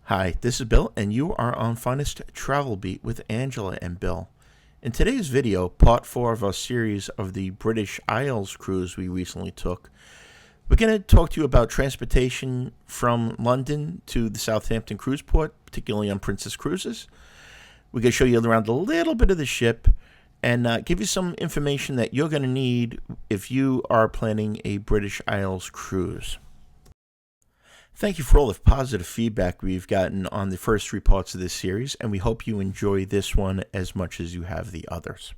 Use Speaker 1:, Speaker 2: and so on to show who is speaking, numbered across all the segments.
Speaker 1: Hi, this is Bill, and you are on Finest Travel Beat with Angela and Bill. In today's video, part 4 of our series of the British Isles cruise we recently took, we're going to talk to you about transportation from London to the Southampton Cruise Port, particularly on Princess Cruises. We're going to show you around a little bit of the ship and give you some information that you're going to need if you are planning a British Isles cruise. Thank you for all the positive feedback we've gotten on the first 3 parts of this series, and we hope you enjoy this one as much as you have the others.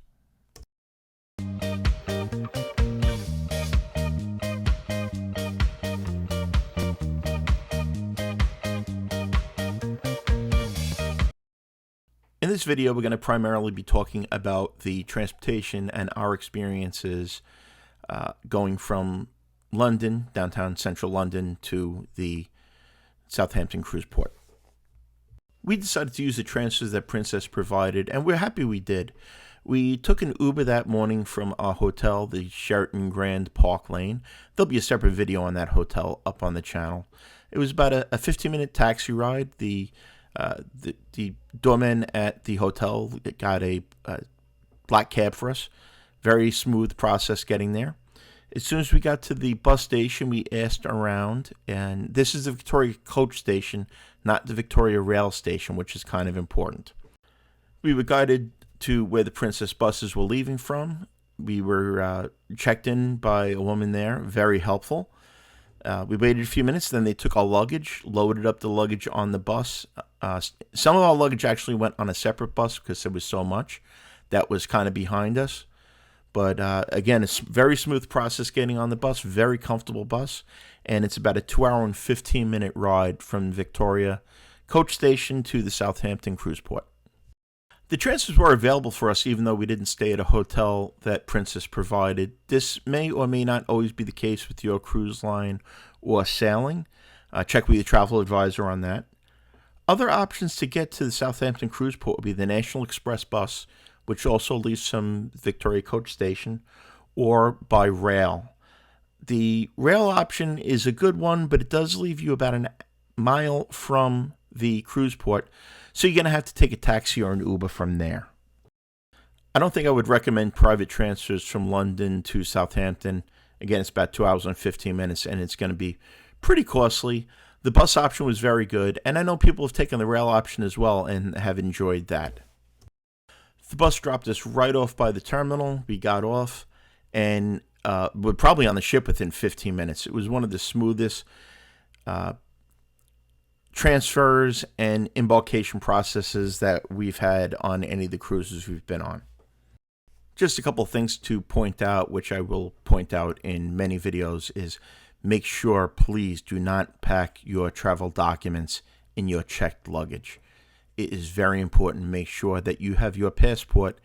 Speaker 1: In this video, we're going to primarily be talking about the transportation and our experiences going from London, downtown central London, to the Southampton Cruise Port. We decided to use the transfers that Princess provided, and we're happy we did. We took an Uber that morning from our hotel, the Sheraton Grand Park Lane. There'll be a separate video on that hotel up on the channel. It was about a 15-minute taxi ride. The doorman at the hotel got a black cab for us. Very smooth process getting there. As soon as we got to the bus station, we asked around, and this is the Victoria Coach Station, not the Victoria Rail Station, which is kind of important. We were guided to where the Princess buses were leaving from. We were checked in by a woman there, very helpful. We waited a few minutes, then they took our luggage, loaded up the luggage on the bus. Some of our luggage actually went on a separate bus because there was so much that was kind of behind us. But again, it's a very smooth process getting on the bus, very comfortable bus, and it's about a 2-hour and 15-minute ride from Victoria Coach Station to the Southampton Cruise Port. The transfers were available for us even though we didn't stay at a hotel that Princess provided. This may or may not always be the case with your cruise line or sailing. Check with your travel advisor on that. Other options to get to the Southampton Cruise Port would be the National Express bus, which also leaves from Victoria Coach Station, or by rail. The rail option is a good one, but it does leave you about a mile from the cruise port, so you're going to have to take a taxi or an Uber from there. I don't think I would recommend private transfers from London to Southampton. Again, it's about 2 hours and 15 minutes, and it's going to be pretty costly. The bus option was very good, and I know people have taken the rail option as well and have enjoyed that. The bus dropped us right off by the terminal. We got off, and we're probably on the ship within 15 minutes. It was one of the smoothest transfers and embarkation processes that we've had on any of the cruises we've been on. Just a couple of things to point out, which I will point out in many videos, is make sure, please, do not pack your travel documents in your checked luggage. It is very important to make sure that you have your passport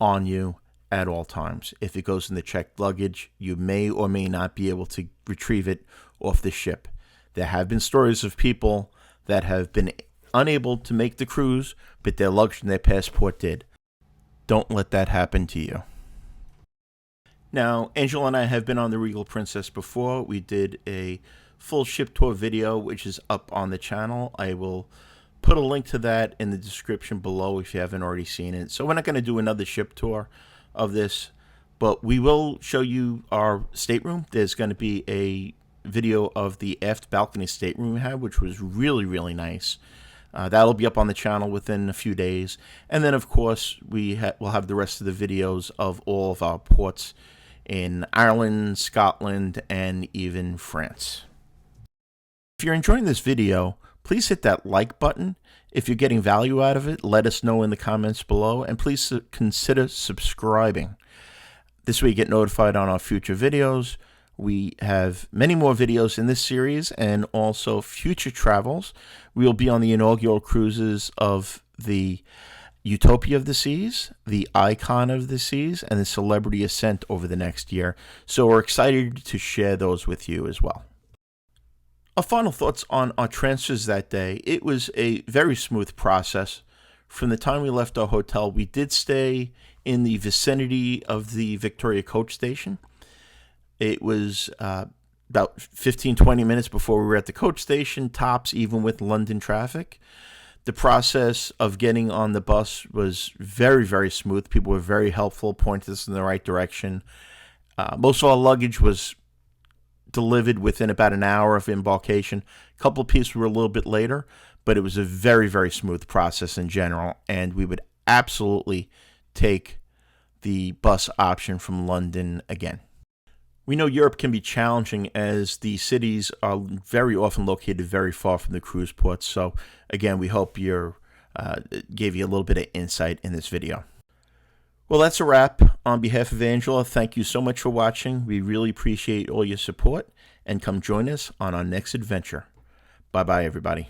Speaker 1: on you at all times. If it goes in the checked luggage, you may or may not be able to retrieve it off the ship. There have been stories of people that have been unable to make the cruise, but their luggage and their passport did. Don't let that happen to you. Now, Angela and I have been on the Regal Princess before. We did a full ship tour video, which is up on the channel. I will put a link to that in the description below if you haven't already seen it. So we're not going to do another ship tour of this, but we will show you our stateroom. There's going to be a video of the aft balcony stateroom we had, which was really, really nice. That'll be up on the channel within a few days. And then, of course, we'll have the rest of the videos of all of our ports in Ireland, Scotland, and even France. If you're enjoying this video, please hit that like button. If you're getting value out of it, let us know in the comments below, and please consider subscribing. This way you get notified on our future videos. We have many more videos in this series and also future travels. We will be on the inaugural cruises of the Utopia of the Seas, the Icon of the Seas, and the Celebrity Ascent over the next year. So we're excited to share those with you as well. Our final thoughts on our transfers that day. It was a very smooth process. From the time we left our hotel, we did stay in the vicinity of the Victoria Coach Station. It was about 15-20 minutes before we were at the coach station, tops, even with London traffic. The process of getting on the bus was very, very smooth. People were very helpful, pointed us in the right direction. Most of our luggage was delivered within about an hour of embarkation. A couple of pieces were a little bit later, but it was a very, very smooth process in general, and we would absolutely take the bus option from London again. We know Europe can be challenging as the cities are very often located very far from the cruise ports. So again, we hope gave you a little bit of insight in this video. Well, that's a wrap. On behalf of Angela, thank you so much for watching. We really appreciate all your support, and come join us on our next adventure. Bye-bye, everybody.